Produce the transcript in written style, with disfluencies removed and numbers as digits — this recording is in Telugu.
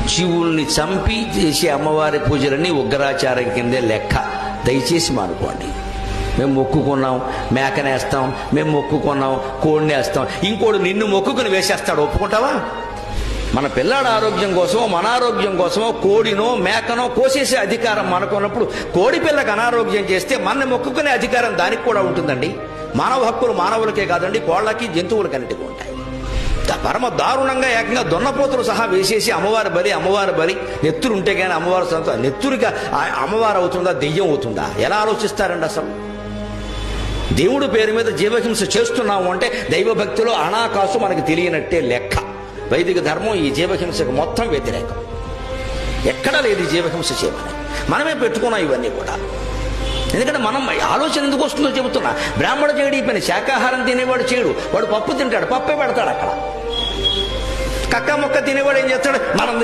జీవుల్ని చంపి చేసే అమ్మవారి పూజలన్నీ ఉగ్రాచారం కిందే లెక్క. దయచేసి మానుకోండి. మేము మొక్కుకున్నాం మేకనేస్తాం, మేము మొక్కుకున్నాం కోడినేస్తాం, ఇంకోడు నిన్ను మొక్కుకుని వేసేస్తాడు, ఒప్పుకుంటావా? మన పిల్లాడు ఆరోగ్యం కోసమో మన ఆరోగ్యం కోసమో కోడినో మేకనో కోసేసే అధికారం మనకున్నప్పుడు కోడి పిల్లకి అనారోగ్యం చేస్తే మన మొక్కుకునే అధికారం దానికి కూడా ఉంటుందండి. మానవ హక్కులు మానవులకే కాదండి, కోళ్ళకి జంతువులకన్నిటికీ ఉంటాయి. పరమ దారుణంగా ఏకంగా దున్నపోతులు సహా వేసేసి అమ్మవారి బలి నెత్తురు ఉంటే కానీ అమ్మవారి సొంత నెత్తురుగా అమ్మవారు అవుతుందా దెయ్యం అవుతుందా? ఎలా ఆలోచిస్తారండి అసలు? దేవుడి పేరు మీద జీవహింస చేస్తున్నాము అంటే దైవభక్తిలో అనాకాసు మనకు తెలియనట్టే లెక్క. వైదిక ధర్మం ఈ జీవహింసకు మొత్తం వ్యతిరేకం. ఎక్కడా లేదు ఈ జీవహింస చేయమని. మనమే పెట్టుకున్నాం ఇవన్నీ కూడా. ఎందుకంటే మనం ఆలోచన ఎందుకు వస్తుందో చెబుతున్నా. బ్రాహ్మణ చేయడు ఈ పని, శాకాహారం తినేవాడు చేయడు. వాడు పప్పు తింటాడు, పప్పే పెడతాడు అక్కడ. కక్క మొక్క తినేవాడు ఏం చేస్తాడు? మనం